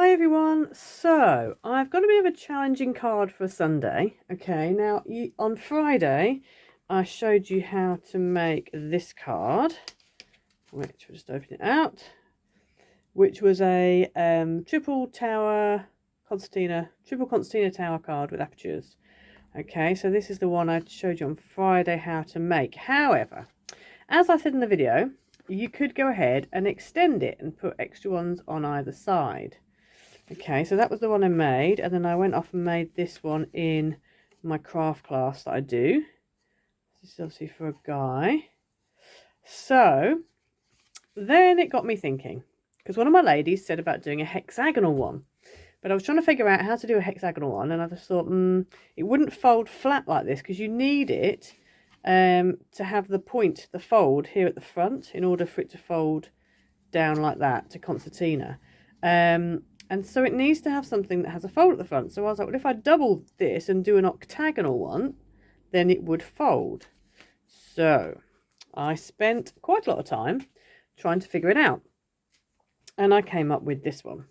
Hi everyone, so I've got a bit of a challenging card for Sunday. Okay, now on Friday I showed you how to make this card, which we'll just open it out, which was a triple concertina tower card with apertures. Okay, so this is the one I showed you on Friday how to make. However, as I said in the video, you could go ahead and extend it and put extra ones on either side. Okay, so that was the one I made, and then I went off and made this one in my craft class that I do. This is obviously for a guy. So then it got me thinking, because one of my ladies said about doing a hexagonal one, but I was trying to figure out how to do a hexagonal one, and I just thought it wouldn't fold flat like this, because you need it to have the fold here at the front in order for it to fold down like that to concertina. And so it needs to have something that has a fold at the front. So I was like, well, if I double this and do an octagonal one, then it would fold. So I spent quite a lot of time trying to figure it out. And I came up with this one.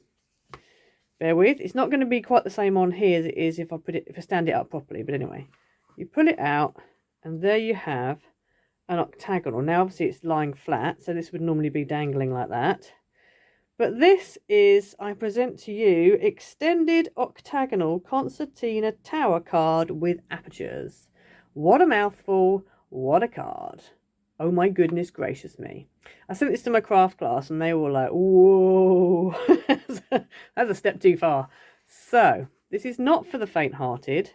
Bear with, it's not going to be quite the same on here as it is if I stand it up properly. But anyway, you pull it out and there you have an octagonal. Now obviously it's lying flat, so this would normally be dangling like that. But this is, I present to you, extended octagonal concertina tower card with apertures. What a mouthful, what a card. Oh my goodness gracious me. I sent this to my craft class and they were like, whoa, that's a step too far. So, this is not for the faint-hearted.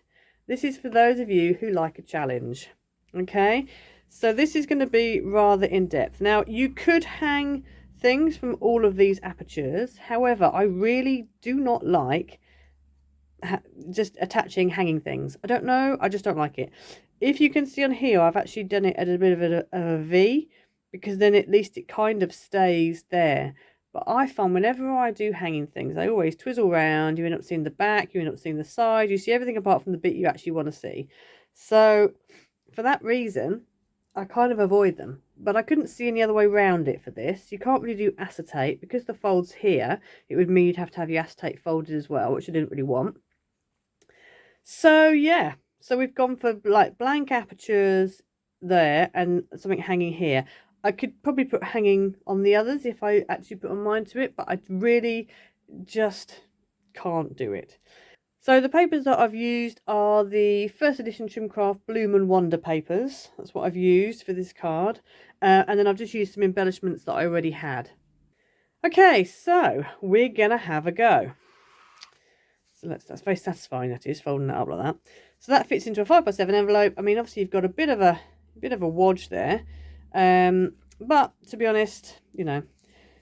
This is for those of you who like a challenge. Okay, so this is going to be rather in-depth. Now, you could hang things from all of these apertures. However, I really do not like just attaching hanging things. I don't know, I just don't like it. If you can see on here, I've actually done it at a bit of a V, because then at least it kind of stays there. But I find whenever I do hanging things, I always twizzle around. You end up seeing the back, you end up seeing the side, you see everything apart from the bit you actually want to see. So for that reason, I kind of avoid them, but I couldn't see any other way around it for this. You can't really do acetate because the fold's here. It would mean you'd have to have your acetate folded as well, which I didn't really want. So yeah, so we've gone for like blank apertures there and something hanging here. I could probably put hanging on the others if I actually put a mind to it, but I really just can't do it. So the papers that I've used are the first edition Trimcraft Bloom and Wonder papers. That's what I've used for this card. And then I've just used some embellishments that I already had. Okay, so we're going to have a go. So that's very satisfying, that is, folding that up like that. So that fits into a 5x7 envelope. I mean, obviously you've got a bit of a wodge there. But to be honest, you know,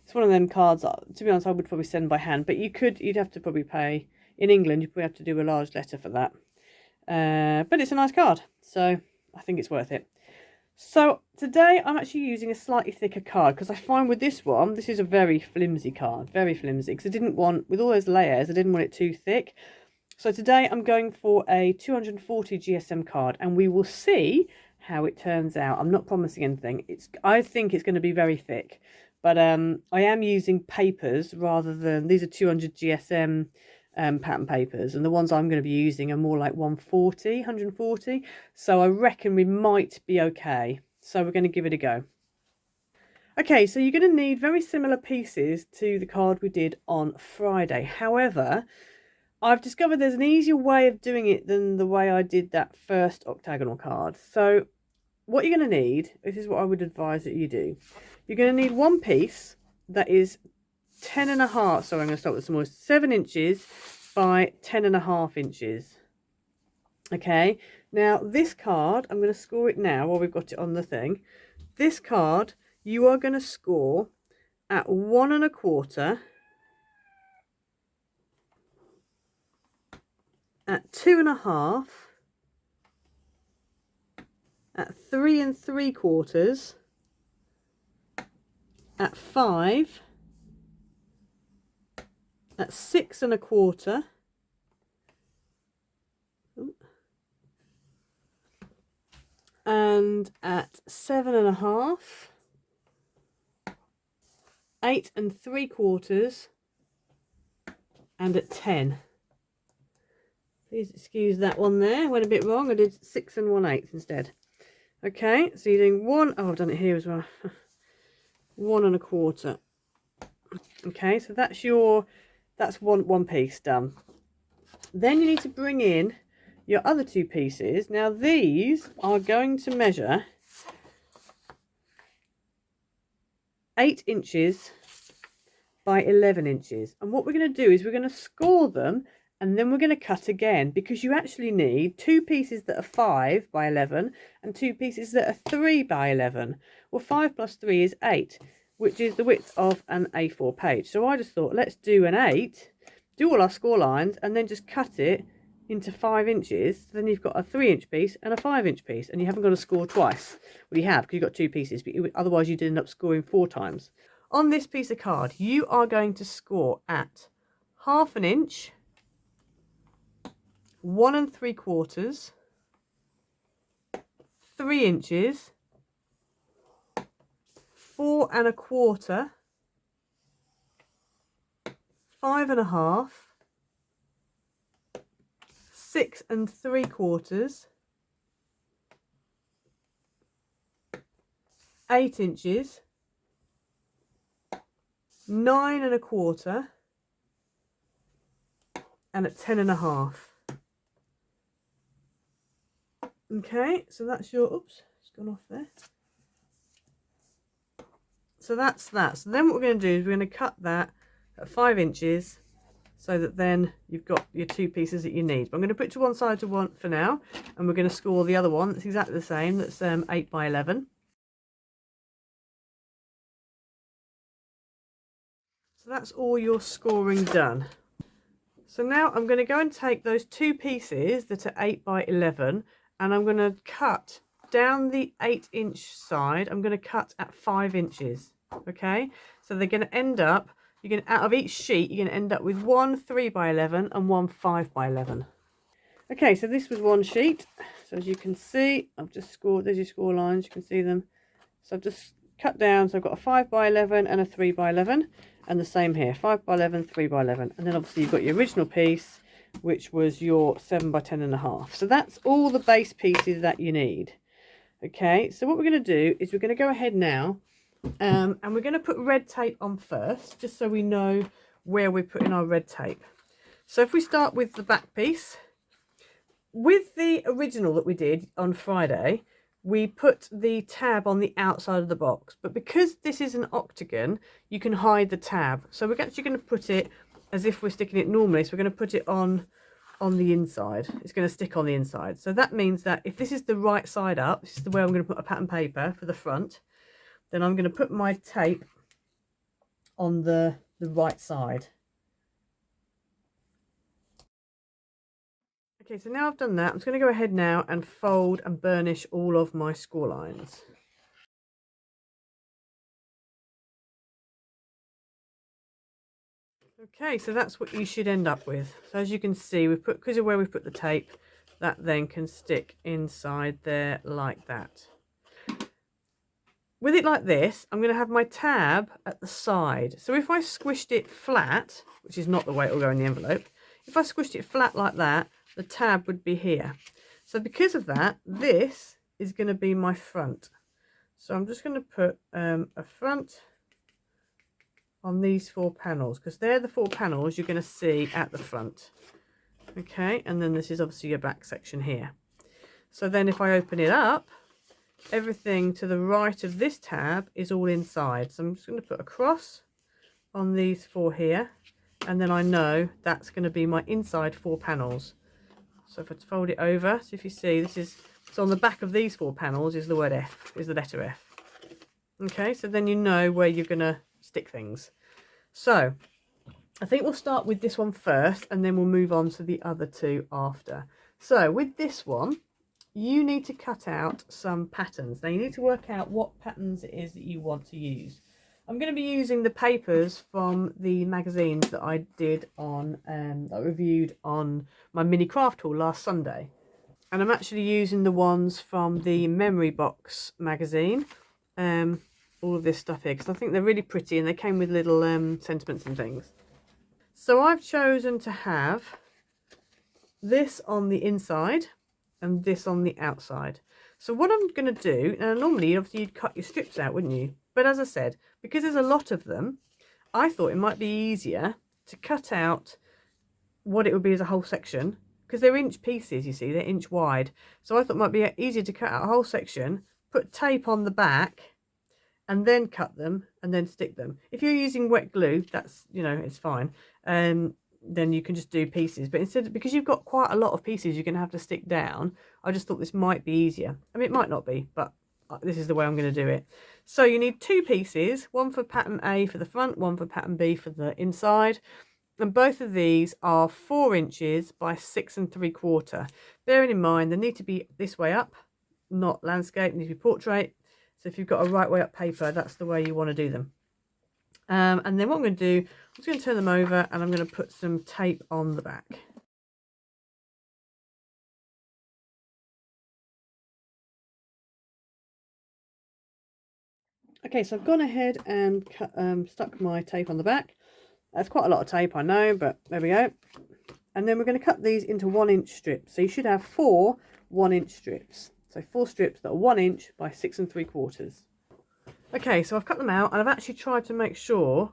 it's one of them cards that, to be honest, I would probably send by hand. But you'd have to probably pay. In England, you probably have to do a large letter for that. But it's a nice card, so I think it's worth it. So today I'm actually using a slightly thicker card, because I find with this one, this is a very flimsy card, very flimsy, because I didn't want, with all those layers, I didn't want it too thick. So today I'm going for a 240 GSM card, and we will see how it turns out. I'm not promising anything. I think it's going to be very thick, but I am using papers rather than, these are 200 GSM pattern papers, and the ones I'm going to be using are more like 140, so I reckon we might be okay. So we're going to give it a go. Okay, so you're going to need very similar pieces to the card we did on Friday. However, I've discovered there's an easier way of doing it than the way I did that first octagonal card. So what you're going to need, this is what I would advise that you do. You're going to need one piece that is 10.5, so I'm going to start with some more, 7 inches by 10.5 inches. Okay, now this card, I'm going to score it now while we've got it on the thing. This card, you are going to score at 1.25, at 2.5, at 3 3/4, at 5, at 6 1/4, and at 7.5, 8 3/4, and at 10. Please excuse that one there, went a bit wrong. I did 6 1/8 instead. Okay, so you're doing 1, oh, I've done it here as well. 1 1/4. Okay, so that's one piece done. Then you need to bring in your other 2 pieces. Now these are going to measure 8 inches by 11 inches. And what we're going to do is we're going to score them, and then we're going to cut again, because you actually need 2 pieces that are 5 by 11 and 2 pieces that are 3 by 11. Well, 5 plus 3 is 8, which is the width of an A4 page. So I just thought, let's do an 8, do all our score lines, and then just cut it into 5 inches. Then you've got a 3-inch piece and a 5-inch piece, and you haven't got to score twice. Well, you have, because you've got 2 pieces, but otherwise you'd end up scoring 4 times. On this piece of card, you are going to score at 1/2 inch, 1 3/4, 3 inches, 4 1/4, 5 1/2, 6 3/4, 8 inches, 9 1/4, and at 10 1/2. Okay, so that's your, oops, it's gone off there. So that's that. So then what we're going to do is we're going to cut that at 5 inches, so that then you've got your 2 pieces that you need. But I'm going to put to one side to one for now, and we're going to score the other one that's exactly the same, that's 8 by 11. So that's all your scoring done. So now I'm going to go and take those 2 pieces that are 8 by 11, and I'm going to cut down the 8-inch side. I'm going to cut at 5 inches. Okay, so they're going to end up, you're going to, out of each sheet, you're going to end up with 1 3 by 11 and 1 5 by 11. Okay, so this was one sheet. So as you can see, I've just scored, there's your score lines, you can see them. So I've just cut down, so I've got a 5 by 11 and a 3 by 11, and the same here, 5 by 11, 3 by 11, and then obviously you've got your original piece, which was your 7 by 10 1/2. So that's all the base pieces that you need. Okay, so what we're going to do is we're going to go ahead now, and we're going to put red tape on first, just so we know where we're putting our red tape. So if we start with the back piece, with the original that we did on Friday, we put the tab on the outside of the box, but because this is an octagon, you can hide the tab. So we're actually going to put it as if we're sticking it normally. So we're going to put it on the inside. It's going to stick on the inside. So that means that if this is the right side up, this is the way I'm going to put a pattern paper for the front, then I'm going to put my tape on the right side. Okay, so now I've done that, I'm just going to go ahead now and fold and burnish all of my score lines. Okay, so that's what you should end up with. So as you can see, we've put, because of where we've put the tape, that then can stick inside there like that. With it like this, I'm going to have my tab at the side. So if I squished it flat, which is not the way it will go in the envelope, if I squished it flat like that, the tab would be here. So because of that, this is going to be my front. So I'm just going to put a front on these 4 panels, because they're the 4 panels you're going to see at the front. Okay, and then this is obviously your back section here. So then if I open it up, everything to the right of this tab is all inside. So I'm just going to put a cross on these 4 here, and then I know that's going to be my inside 4 panels. So if I fold it over, so if you see, this is, so on the back of these 4 panels is the word F, is the letter F. Okay, so then you know where you're going to stick things. So I think we'll start with this one first, and then we'll move on to the other 2 after. So with this one, you need to cut out some patterns. Now you need to work out what patterns it is that you want to use. I'm going to be using the papers from the magazines that I did on, that I reviewed on my mini craft haul last Sunday. And I'm actually using the ones from the Memory Box magazine. All of this stuff here, because I think they're really pretty, and they came with little sentiments and things. So I've chosen to have this on the inside and this on the outside. So what I'm going to do, now normally obviously you'd cut your strips out, wouldn't you? But as I said, because there's a lot of them, I thought it might be easier to cut out what it would be as a whole section, because they're inch pieces, you see, they're inch wide. So I thought it might be easier to cut out a whole section, put tape on the back, and then cut them and then stick them. If you're using wet glue, that's, you know, it's fine. Then you can just do pieces. But instead, because you've got quite a lot of pieces you're going to have to stick down, I just thought this might be easier. I mean, it might not be, but this is the way I'm going to do it. So you need 2 pieces, one for pattern A for the front, one for pattern B for the inside. And both of these are 4 inches by 6 3/4. Bearing in mind, they need to be this way up, not landscape, they need to be portrait. So if you've got a right way up paper, that's the way you want to do them. And then what I'm going to do, I'm just going to turn them over and I'm going to put some tape on the back. Okay, so I've gone ahead and stuck my tape on the back. That's quite a lot of tape, I know, but there we go. And then we're going to cut these into 1-inch strips. So you should have 4 1-inch strips. So 4 strips that are 1 inch by 6 3/4. Okay, so I've cut them out and I've actually tried to make sure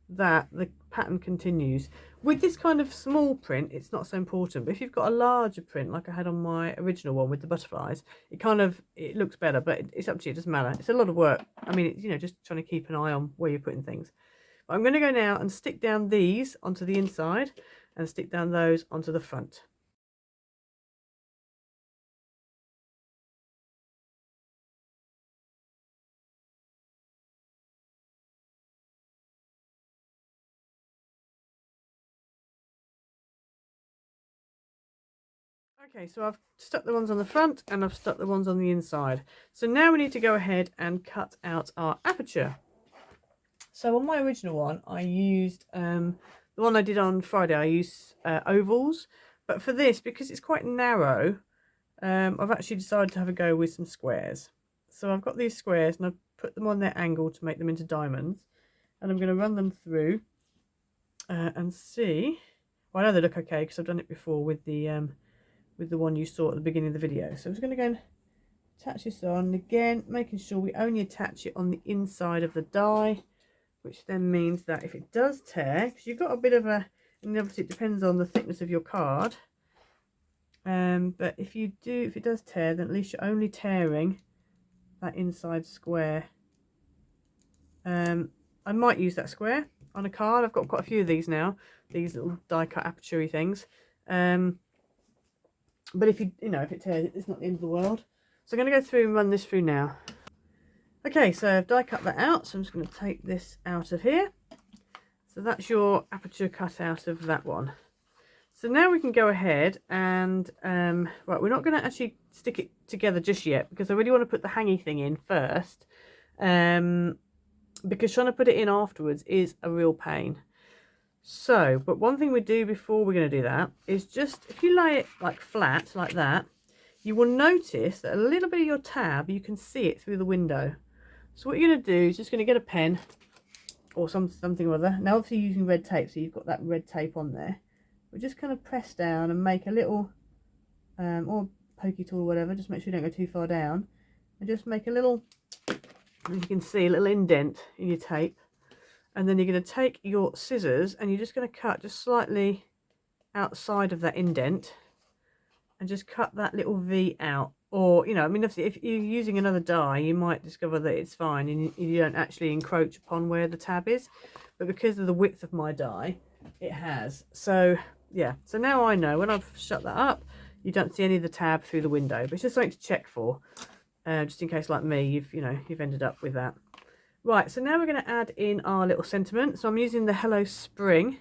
that the pattern continues. With this kind of small print, it's not so important, but if you've got a larger print like I had on my original one with the butterflies, it looks better, but it's up to you, it doesn't matter. It's a lot of work. I mean, it's, you know, just trying to keep an eye on where you're putting things. But I'm going to go now and stick down these onto the inside and stick down those onto the front. Okay, so I've stuck the ones on the front and I've stuck the ones on the inside. So now we need to go ahead and cut out our aperture. So on my original one, I used, the one I did on Friday, I used ovals. But for this, because it's quite narrow, I've actually decided to have a go with some squares. So I've got these squares and I've put them on their angle to make them into diamonds. And I'm going to run them through and see. Well, I know they look okay because I've done it before with the one you saw at the beginning of the video. So I'm just going to go and attach this on. Again, making sure we only attach it on the inside of the die, which then means that if it does tear, because you've got a bit of a, and obviously it depends on the thickness of your card, but if it does tear, then at least you're only tearing that inside square. I might use that square on a card. I've got quite a few of these now, these little die cut aperture things. But if it tears, it's not the end of the world. So I'm going to go through and run this through now. Okay, so I've die cut that out, so I'm just going to take this out of here. So that's your aperture cut out of that one. So now we can go ahead and, right, we're not going to actually stick it together just yet because I really want to put the hangy thing in first. Because trying to put it in afterwards is a real pain. So, but one thing we do before we're going to do that is just, if you lay it like flat like that, you will notice that a little bit of your tab, you can see it through the window. So what you're going to do is just going to get a pen or something or other. Now obviously using red tape, so you've got that red tape on there. We're just kind of press down and make a little, or pokey tool or whatever, just make sure you don't go too far down. And just make a little, as you can see, a little indent in your tape. And then you're going to take your scissors and you're just going to cut just slightly outside of that indent and just cut that little V out. Or, you know, I mean, if you're using another die, you might discover that it's fine and you don't actually encroach upon where the tab is. But because of the width of my die, it has. So, yeah. So now I know when I've shut that up, you don't see any of the tab through the window. But it's just something to check for, just in case, like me, you've ended up with that. Right, so now we're going to add in our little sentiment. So I'm using the Hello Spring.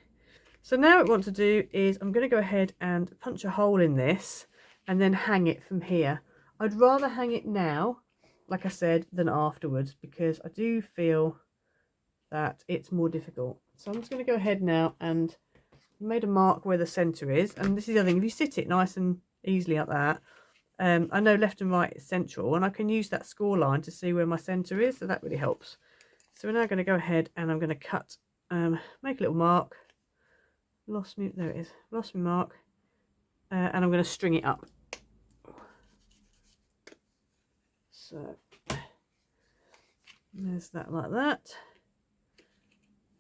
So now what I want to do is I'm going to go ahead and punch a hole in this and then hang it from here. I'd rather hang it now, like I said, than afterwards because I do feel that it's more difficult. So I'm just going to go ahead now and made a mark where the centre is. And this is the other thing, if you sit it nice and easily like that, I know left and right is central and I can use that score line to see where my centre is, so that really helps. So we're now going to go ahead and I'm going to cut, make a little mark, lost me, there it is, lost my mark, and I'm going to string it up. So there's that, like that.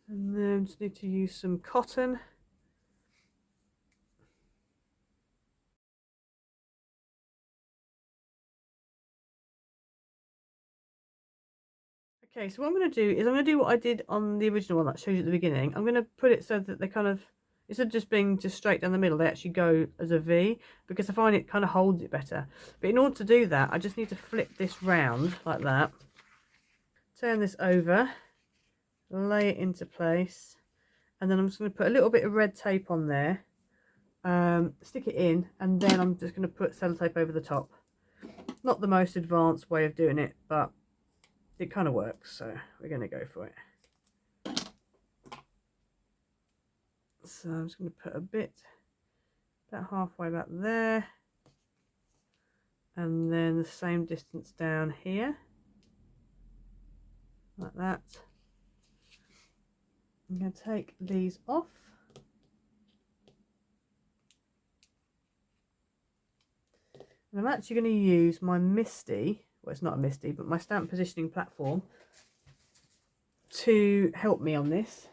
And then just need to use some cotton. Okay, so what I'm going to do is I'm going to do what I did on the original one that I showed you at the beginning. I'm going to put it so that they kind of, instead of just being just straight down the middle, they actually go as a V, because I find it kind of holds it better. But in order to do that, I just need to flip this round like that, turn this over, lay it into place, and then I'm just going to put a little bit of red tape on there, stick it in, and then I'm just going to put sellotape over the top. Not the most advanced way of doing it, but it kind of works, so we're going to go for it. So I'm just going to put a bit, about halfway about there, and then the same distance down here, like that. I'm going to take these off. And I'm actually going to use my MISTI, well, it's not a MISTI, but my stamp positioning platform to help me on this.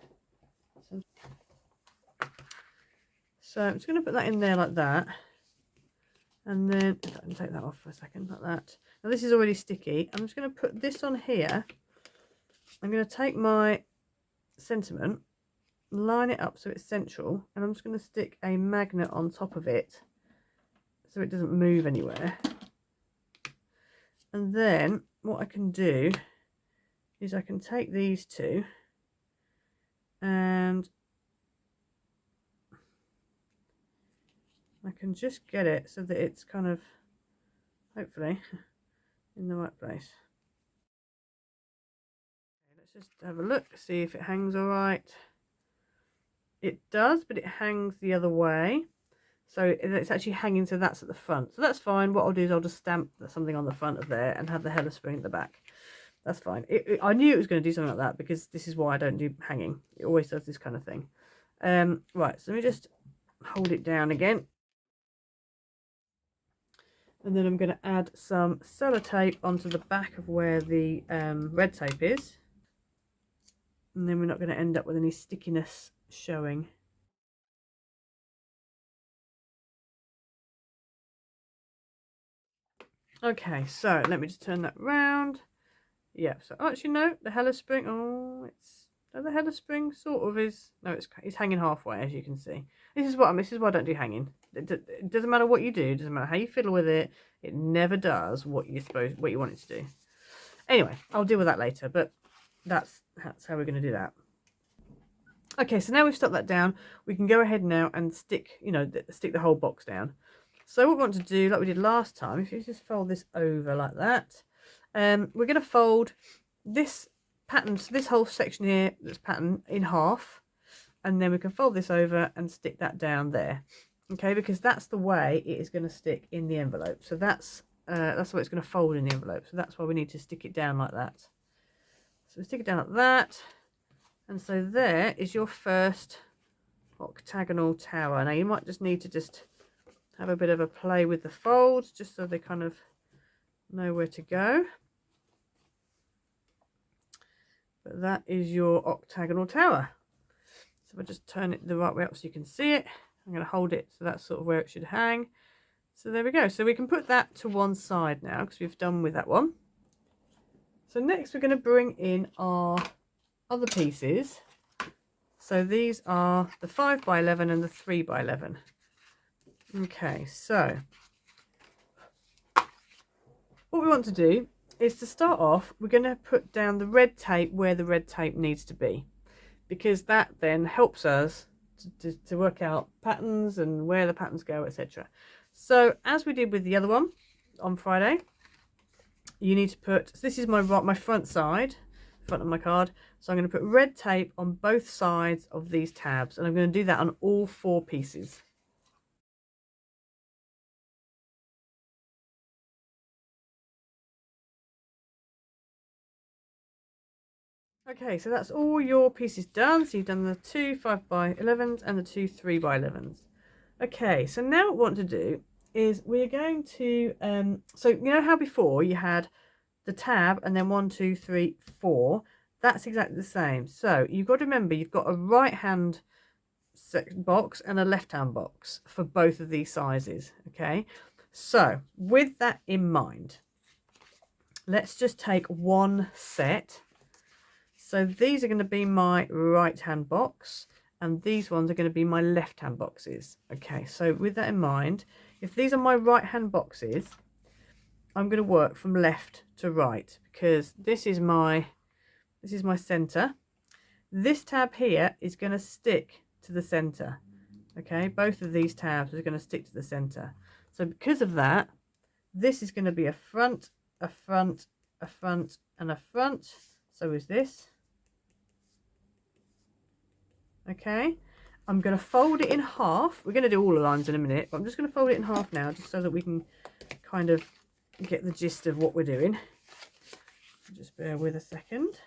So I'm just going to put that in there like that. And then, if I can take that off for a second, like that. Now this is already sticky. I'm just going to put this on here. I'm going to take my sentiment, line it up so it's central, and I'm just going to stick a magnet on top of it so it doesn't move anywhere. And then what I can do is I can take these two and I can just get it so that it's kind of, hopefully, in the right place. Okay, let's just have a look, see if it hangs all right. It does, but it hangs the other way. So it's actually hanging, so that's at the front. So that's fine. What I'll do is I'll just stamp something on the front of there and have the header spring at the back. That's fine. I knew it was going to do something like that because this is why I don't do hanging. It always does this kind of thing. Right, so let me just hold it down again. And then I'm going to add some sellotape onto the back of where the red tape is. And then we're not going to end up with any stickiness showing. Okay, so let me just turn that round. Yeah, so actually no, the header spring, the header spring sort of is, no, it's hanging halfway, as you can see. This is why I don't do hanging. It doesn't matter what you do, it doesn't matter how you fiddle with it, it never does what you want it to do. Anyway, I'll deal with that later, but that's how we're going to do that. Okay, so now we've stuck that down, we can go ahead now and stick the whole box down. So what we want to do, like we did last time, if you just fold this over like that, we're going to fold this pattern, so this whole section here, this pattern, in half, and then we can fold this over and stick that down there. Okay, because that's the way it is going to stick in the envelope. So that's the way it's going to fold in the envelope. So that's why we need to stick it down like that. So we stick it down like that, and so there is your first octagonal tower. Now you might just need to have a bit of a play with the folds, just so they kind of know where to go. But that is your octagonal tower. So if I just turn it the right way up so you can see it, I'm going to hold it so that's sort of where it should hang. So there we go. So we can put that to one side now because we've done with that one. So next we're going to bring in our other pieces. So these are the 5x11 and the 3x11. Okay, so what we want to do is to start off, we're going to put down the red tape where the red tape needs to be, because that then helps us to work out patterns and where the patterns go, etc. So as we did with the other one on Friday, you need to put, so this is my front side, front of my card, so I'm going to put red tape on both sides of these tabs, and I'm going to do that on all 4 pieces. Okay, so that's all your pieces done. So you've done the 2 5x11s and the 2 3x11s. Okay, so now what we want to do is we're going to, so you know how before you had the tab and then 1, 2, 3, 4. That's exactly the same. So you've got to remember you've got a right hand box and a left hand box for both of these sizes. Okay, so with that in mind, let's just take one set. So these are going to be my right hand box and these ones are going to be my left hand boxes. Okay, so with that in mind, if these are my right hand boxes, I'm going to work from left to right because this is my center. This tab here is going to stick to the center. Okay, both of these tabs are going to stick to the center. So because of that, this is going to be a front, a front, a front, and a front. So is this. Okay, I'm going to fold it in half. We're going to do all the lines in a minute, but I'm just going to fold it in half now just so that we can kind of get the gist of what we're doing. Just bear with a second.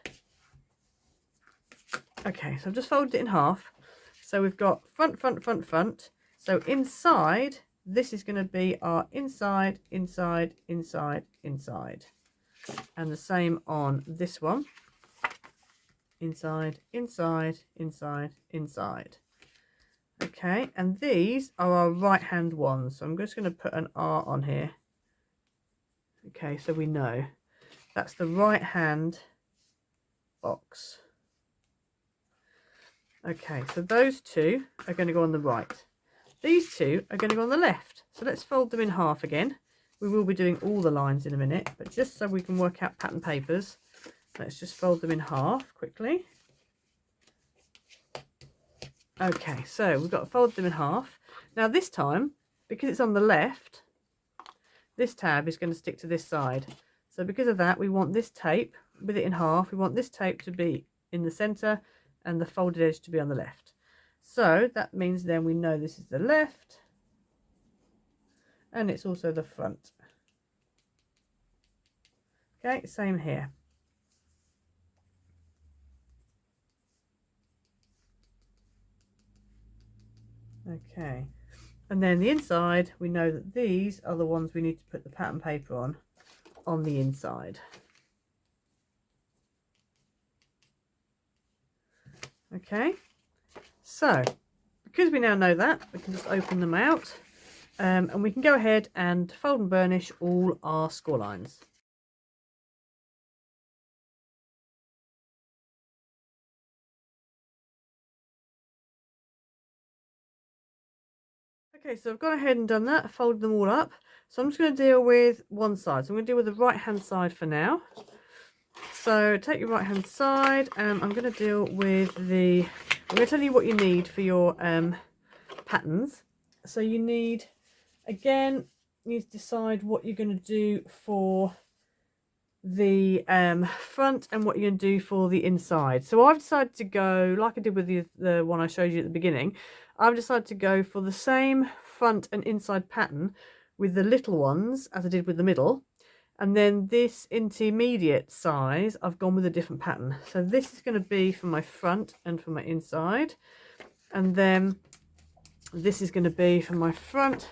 Okay, so I've just folded it in half. So we've got front, front, front, front. So inside, this is going to be our inside, inside, inside, inside. And the same on this one. Inside, inside, inside, inside. Okay, and these are our right hand ones. So I'm just going to put an R on here. Okay, so we know that's the right hand box. Okay, so those two are going to go on the right. These two are going to go on the left. So let's fold them in half again. We will be doing all the lines in a minute, but just so we can work out pattern papers, let's just fold them in half quickly. Okay, so we've got to fold them in half. Now this time, because it's on the left, this tab is going to stick to this side. So because of that, we want this tape, with it in half, we want this tape to be in the centre and the folded edge to be on the left. So that means then we know this is the left and it's also the front. Okay, same here. Okay, and then the inside, we know that these are the ones we need to put the pattern paper on the inside. Okay, so because we now know that, we can just open them out and we can go ahead and fold and burnish all our score lines. Okay, so I've gone ahead and done that, folded them all up. So I'm just going to deal with one side. So I'm going to deal with the right hand side for now. So take your right hand side and I'm going to deal with I'm going to tell you what you need for your patterns. So you need, again, you need to decide what you're going to do for the front and what you're going to do for the inside. So I've decided to go, like I did with the one I showed you at the beginning, I've decided to go for the same front and inside pattern with the little ones as I did with the middle. And then this intermediate size, I've gone with a different pattern. So this is going to be for my front and for my inside. And then this is going to be for my front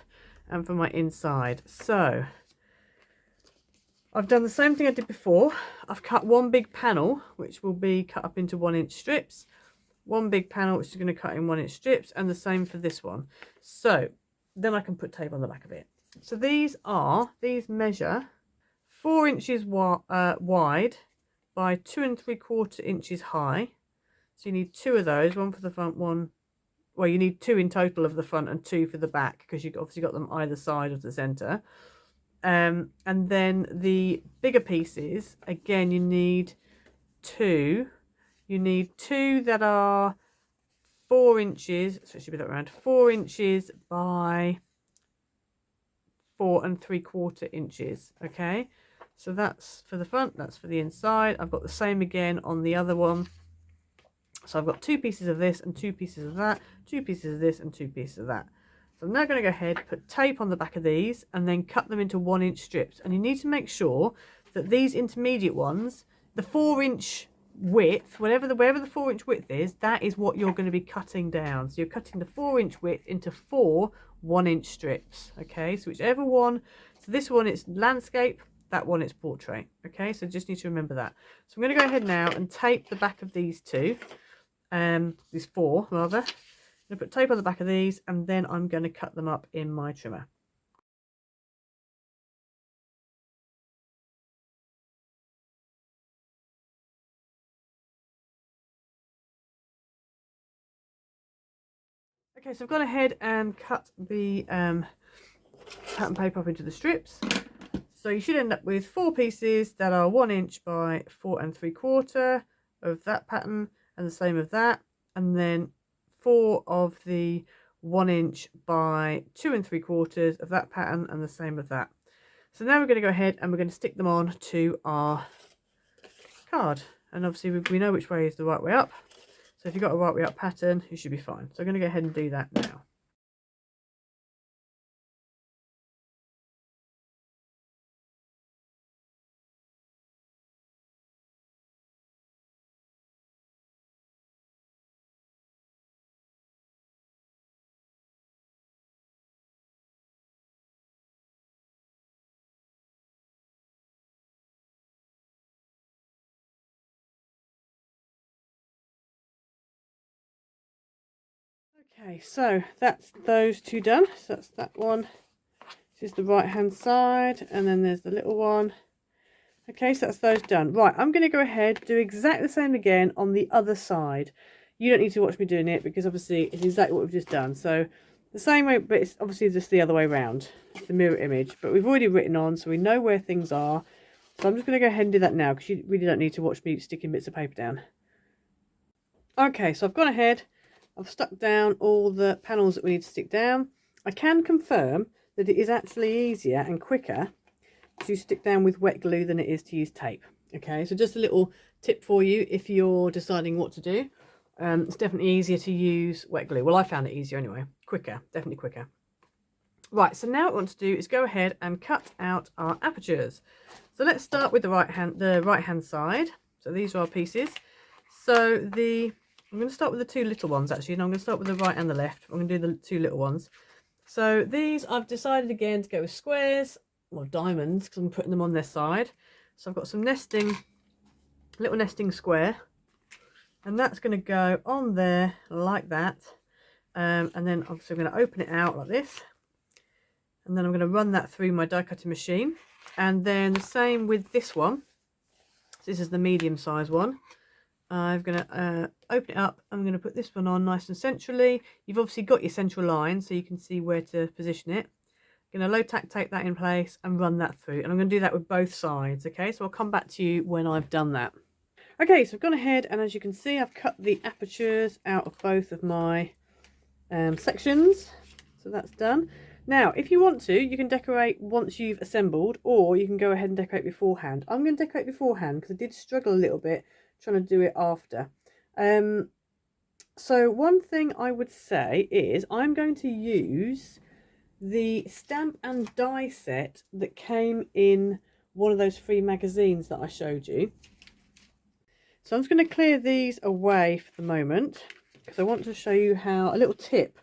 and for my inside. So I've done the same thing I did before. I've cut one big panel, which will be cut up into 1-inch strips. One big panel, which is going to cut in 1-inch strips, and the same for this one. So then I can put tape on the back of it. So these measure 4 inches wide by 2 3/4 inches high. So you need 2 of those, one for the front, one. Well, you need 2 in total of the front and 2 for the back because you've obviously got them either side of the centre. And then the bigger pieces, again, you need 2. You need 2 that are 4 inches, so it should be that around 4 inches by 4 3/4 inches. Okay, so that's for the front, that's for the inside. I've got the same again on the other one. So I've got 2 pieces of this and 2 pieces of that, 2 pieces of this and 2 pieces of that. So I'm now going to go ahead, put tape on the back of these and then cut them into 1-inch strips. And you need to make sure that these intermediate ones, the 4-inch width, wherever the 4-inch width is, that is what you're going to be cutting down. So you're cutting the 4-inch width into 4 1-inch strips. Okay, so whichever one, so this one it's landscape, that one it's portrait. Okay, so just need to remember that. So I'm going to go ahead now and tape the back of these these 4 rather. I'm going to put tape on the back of these, and then I'm going to cut them up in my trimmer. Okay, so I've gone ahead and cut the pattern paper up into the strips. So you should end up with 4 pieces that are 1 inch by 4 3/4 of that pattern, and the same of that, and then 4 of the 1 inch by 2 3/4 of that pattern, and the same of that. So now we're going to go ahead and we're going to stick them on to our card, and obviously we know which way is the right way up. So if you've got a right way up pattern, you should be fine. So I'm going to go ahead and do that now. Okay, so that's those 2 done. So that's that one. This is the right hand side, and then there's the little one. Okay, so that's those done. Right, I'm going to go ahead, do exactly the same again on the other side. You don't need to watch me doing it because obviously it's exactly what we've just done. So the same way, but it's obviously just the other way around. It's the mirror image, but we've already written on, so we know where things are. So I'm just going to go ahead and do that now because you really don't need to watch me sticking bits of paper down. Okay, so I've gone ahead. I've stuck down all the panels that we need to stick down. I can confirm that it is actually easier and quicker to stick down with wet glue than it is to use tape. Okay, so just a little tip for you if you're deciding what to do. It's definitely easier to use wet glue. Well, I found it easier anyway. Quicker, definitely quicker. Right, so now what I want to do is go ahead and cut out our apertures. So let's start with the right hand side. So these are our pieces. So I'm going to start with the 2 little ones actually, and I'm going to start with the right and the left. I'm going to do the 2 little ones. So these I've decided again to go with squares, or diamonds, because I'm putting them on their side. So I've got some little nesting square, and that's going to go on there like that. And then obviously I'm going to open it out like this, and then I'm going to run that through my die cutting machine. And then the same with this one. So this is the medium size one. I'm going to open it up. I'm going to put this one on nice and centrally. You've obviously got your central line, so you can see where to position it. I'm going to low tack tape that in place and run that through. And I'm going to do that with both sides. Okay, so I'll come back to you when I've done that. Okay, so I've gone ahead, and as you can see, I've cut the apertures out of both of my sections. So that's done. Now, if you want to, you can decorate once you've assembled, or you can go ahead and decorate beforehand. I'm going to decorate beforehand because I did struggle a little bit trying to do it after. So one thing I would say is I'm going to use the stamp and die set that came in one of those free magazines that I showed you. So I'm just going to clear these away for the moment because I want to show you how, a little tip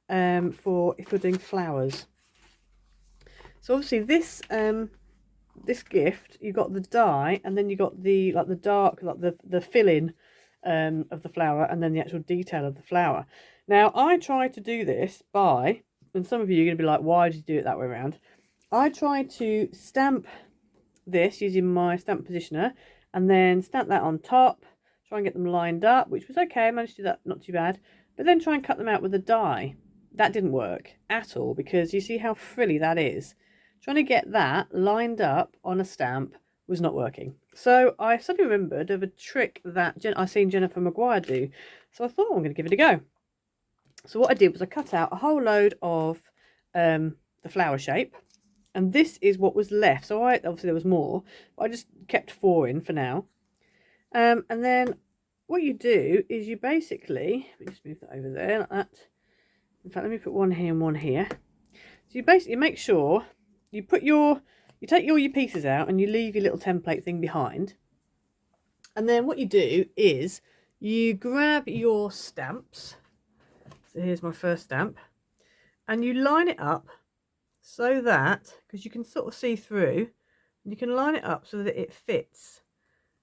for if you're doing flowers. So obviously this this gift, you got the die, and then you got the dark, the fill-in of the flower, and then the actual detail of the flower. Now I tried to do this by, and some of you are going to be like, why did you do it that way around? I tried to stamp this using my stamp positioner, and then stamp that on top, try and get them lined up, which was okay. I managed to do that, not too bad. But then try and cut them out with a die. That didn't work at all, because you see how frilly that is. Trying to get that lined up on a stamp was not working. So I suddenly remembered of a trick that I seen Jennifer Maguire do. So I thought, I'm going to give it a go. So what I did was I cut out a whole load of the flower shape. And this is what was left. So obviously there was more, but I just kept 4 in for now. And then what you do is you basically, let me just move that over there like that. In fact, let me put one here and one here. So you basically make sure you take all your pieces out and you leave your little template thing behind. And then what you do is you grab your stamps. So here's my first stamp. And you line it up so that, because you can sort of see through, you can line it up so that it fits.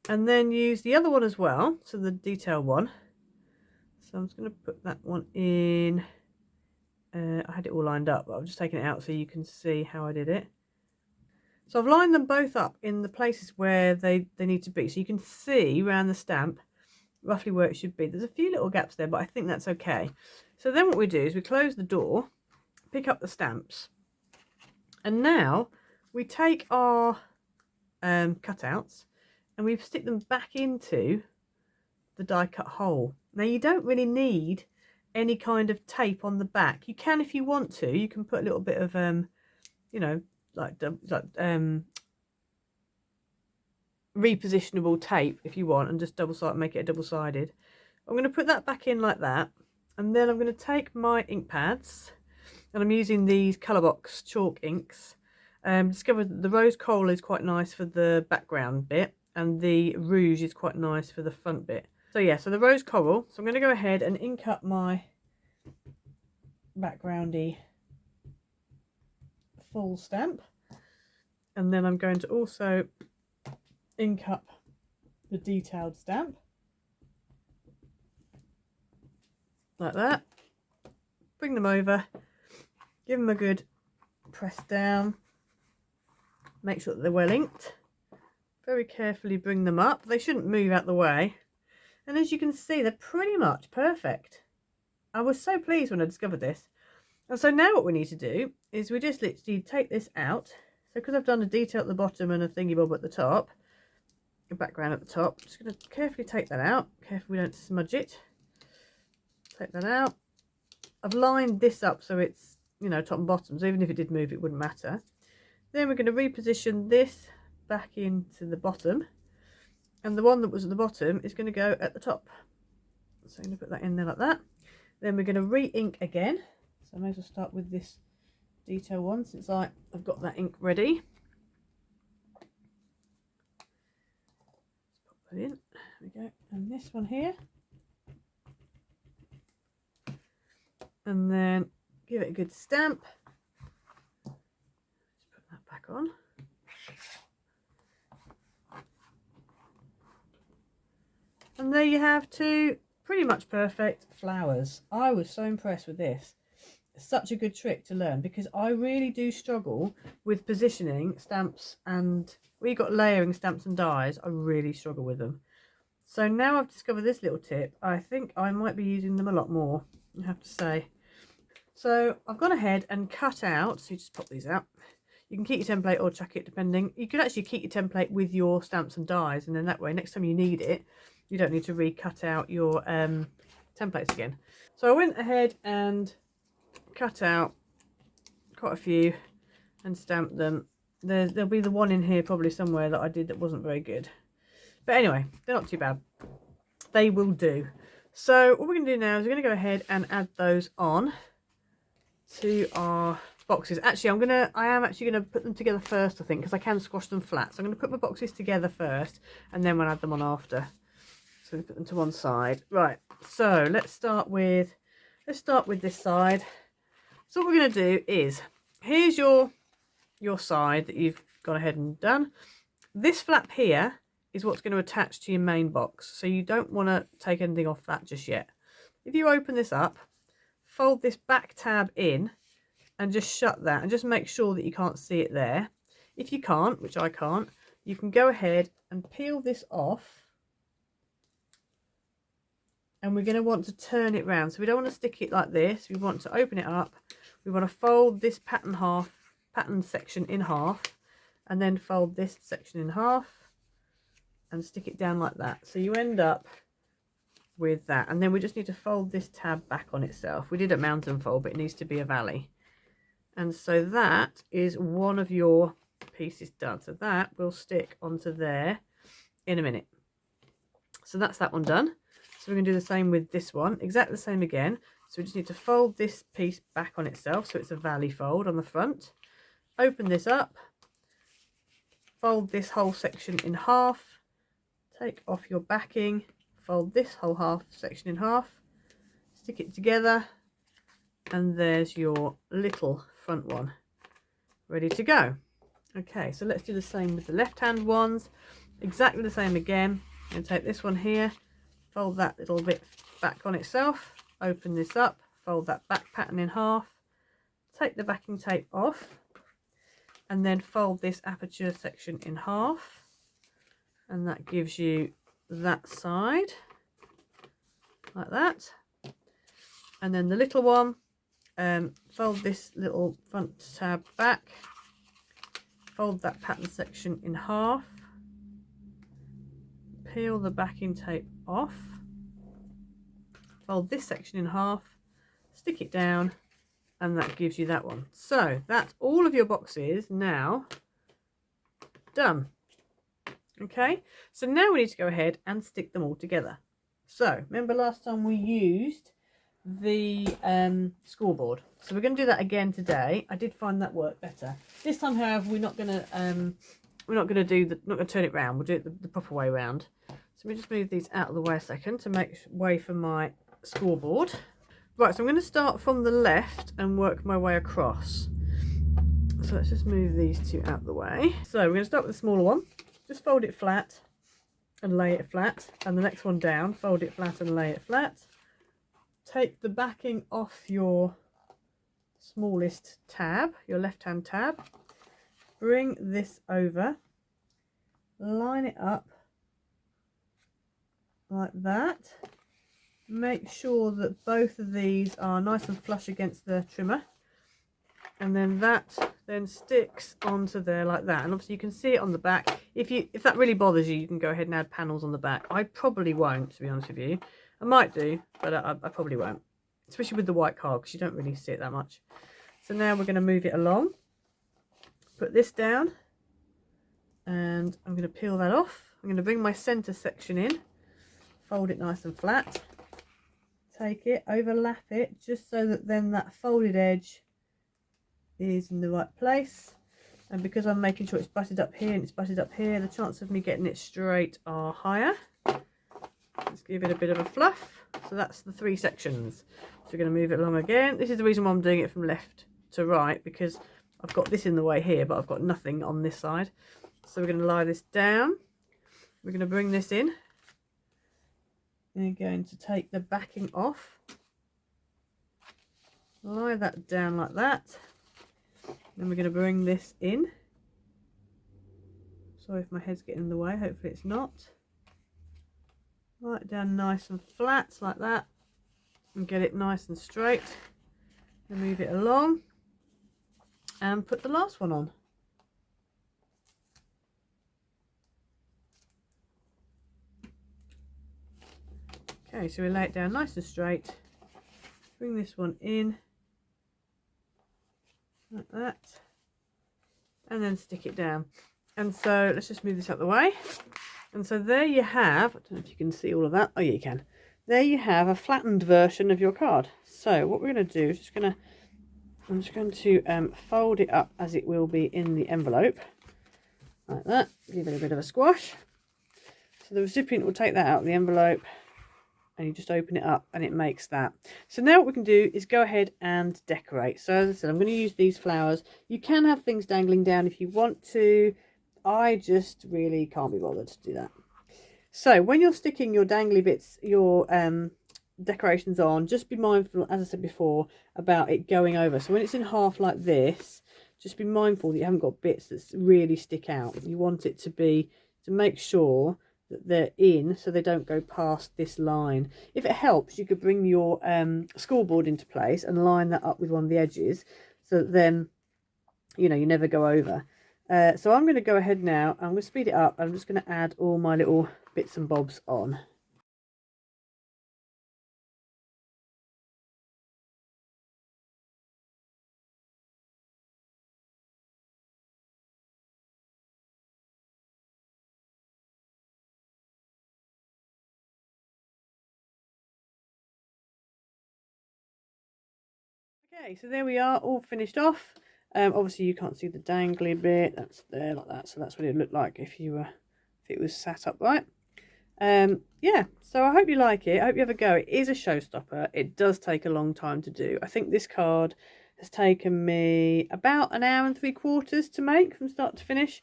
And then use the other one as well, so the detail one. So I'm just going to put that one in. I had it all lined up, but I've just taken it out so you can see how I did it. So I've lined them both up in the places where they need to be. So you can see around the stamp roughly where it should be. There's a few little gaps there, but I think that's okay. So then what we do is we close the door, pick up the stamps, and now we take our cutouts and we stick them back into the die cut hole. Now you don't really need any kind of tape on the back. You can if you want to. You can put a little bit of you know, like repositionable tape if you want, and just make it a double-sided. I'm going to put that back in like that, and then I'm going to take my ink pads, and I'm using these Colourbox chalk inks. Discovered that the rose coral is quite nice for the background bit, and the rouge is quite nice for the front bit. So yeah, so the rose coral. So I'm going to go ahead and ink up my backgroundy full stamp, and then I'm going to also ink up the detailed stamp like that. Bring them over, give them a good press down, make sure that they're well inked, very carefully bring them up. They shouldn't move out the way, and as you can see, they're pretty much perfect. I was so pleased when I discovered this. And so now what we need to do is we just literally take this out. So because I've done a detail at the bottom and a thingy bob at the top, a background at the top, I'm just going to carefully take that out. Careful we don't smudge it. Take that out. I've lined this up so it's, you know, top and bottom, so even if it did move it wouldn't matter. Then we're going to reposition this back into the bottom, and the one that was at the bottom is going to go at the top. So I'm going to put that in there like that. Then we're going to re-ink again. So I may as well start with this detail one since I've got that ink ready. Let's pop that in. There we go. And this one here. And then give it a good stamp. Just put that back on. And there you have two pretty much perfect flowers. I was so impressed with this. It's such a good trick to learn because I really do struggle with positioning stamps, and when you've got layering stamps and dies, I really struggle with them. So now I've discovered this little tip, I think I might be using them a lot more, I have to say. So I've gone ahead and cut out, so you just pop these out. You can keep your template or chuck it depending. You could actually keep your template with your stamps and dies, and then that way next time you need it, you don't need to re-cut out your templates again. So I went ahead and cut out quite a few and stamped them. There'll be the one in here probably somewhere that I did that wasn't very good. But anyway, they're not too bad. They will do. So what we're going to do now is we're going to go ahead and add those on to our boxes. Actually, I am actually going to put them together first, I think, because I can squash them flat. So I'm going to put my boxes together first, and then we'll add them on after. So we put them to one side. Right. So let's start with this side. So what we're going to do is, here's your side that you've gone ahead and done. This flap here is what's going to attach to your main box. So you don't want to take anything off that just yet. If you open this up, fold this back tab in and just shut that, and just make sure that you can't see it there. If you can't, which I can't, you can go ahead and peel this off, and we're going to want to turn it round. So we don't want to stick it like this. We want to open it up. We want to fold this pattern section in half, and then fold this section in half and stick it down like that. So you end up with that, and then we just need to fold this tab back on itself. We did a mountain fold, but it needs to be a valley. And so that is one of your pieces done. So that will stick onto there in a minute. So that's that one done. So we're going to do the same with this one, exactly the same again. So we just need to fold this piece back on itself, so it's a valley fold on the front. Open this up, fold this whole section in half, take off your backing, fold this whole half section in half, stick it together, and there's your little front one ready to go. Okay, so let's do the same with the left hand ones. Exactly the same again. I'm going to take this one here, fold that little bit back on itself, open this up, fold that back pattern in half, take the backing tape off, and then fold this aperture section in half, and that gives you that side like that. And then the little one, fold this little front tab back, fold that pattern section in half, peel the backing tape off, fold this section in half, stick it down, and that gives you that one. So that's all of your boxes now done. Okay, so now we need to go ahead and stick them all together. So remember last time we used the scoreboard, so we're going to do that again today. I did find that worked better this time. However, we're not going to turn it round. We'll do it the proper way round. So let me just move these out of the way a second to make way for my scoreboard. Right, so I'm going to start from the left and work my way across. So let's just move these two out of the way. So we're going to start with the smaller one. Just fold it flat and lay it flat, and the next one down, fold it flat and lay it flat. Take the backing off your smallest tab, your left hand tab, bring this over, line it up like that. Make sure that both of these are nice and flush against the trimmer, and then that then sticks onto there like that. And obviously you can see it on the back. If that really bothers you, you can go ahead and add panels on the back. I probably won't, to be honest with you. I might do, but I probably won't, especially with the white card, because you don't really see it that much. So now we're going to move it along, put this down, and I'm going to peel that off. I'm going to bring my center section in, fold it nice and flat, take it, overlap it, just so that then that folded edge is in the right place. And because I'm making sure it's butted up here and it's butted up here, the chance of me getting it straight are higher. Let's give it a bit of a fluff. So that's the 3 sections. So we're going to move it along again. This is the reason why I'm doing it from left to right, because I've got this in the way here, but I've got nothing on this side. So we're going to lie this down. We're going to bring this in. We're going to take the backing off. Lie that down like that. Then we're going to bring this in. Sorry if my head's getting in the way, hopefully it's not. Lie it down nice and flat like that, and get it nice and straight. Then move it along and put the last one on. Okay, so we lay it down nice and straight, bring this one in like that, and then stick it down. And so let's just move this out of the way. And so there you have, I don't know if you can see all of that. Oh yeah, you can. There you have a flattened version of your card. So what we're going to do is I'm just going to fold it up as it will be in the envelope like that. Give it a bit of a squash. So the recipient will take that out of the envelope, and you just open it up and it makes that. So now what we can do is go ahead and decorate. So as I said, I'm going to use these flowers. You can have things dangling down if you want to. I just really can't be bothered to do that. So when you're sticking your dangly bits, your decorations on, just be mindful, as I said before, about it going over. So when it's in half like this, just be mindful that you haven't got bits that really stick out. You want it to be, to make sure that they're in, so they don't go past this line. If it helps, you could bring your scoreboard into place and line that up with one of the edges, so that then, you know, you never go over. So I'm going to go ahead now, I'm going to speed it up, I'm just going to add all my little bits and bobs on. Okay, so there we are, all finished off. Obviously you can't see the dangly bit, that's there like that, so that's what it would look like if it was sat upright. Yeah, so I hope you like it. I hope you have a go. It is a showstopper. It does take a long time to do. I think this card has taken me about an hour and 3/4 to make from start to finish.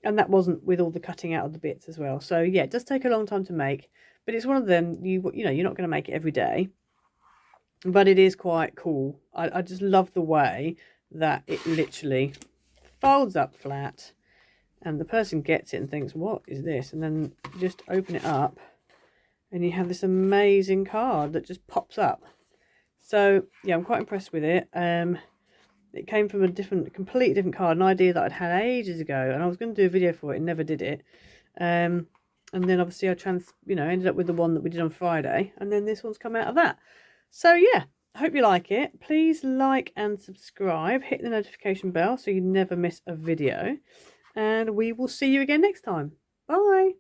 And that wasn't with all the cutting out of the bits as well. So yeah, it does take a long time to make, but it's one of them, you know, you're not going to make it every day, but it is quite cool. I just love the way that it literally folds up flat and the person gets it and thinks, what is this? And then just open it up and you have this amazing card that just pops up. So yeah, I'm quite impressed with it. It came from a completely different card, an idea that I'd had ages ago, and I was going to do a video for it and never did it. And then obviously I ended up with the one that we did on Friday, and then this one's come out of that. So yeah, I hope you like it. Please like and subscribe, hit the notification bell so you never miss a video, and we will see you again next time. Bye.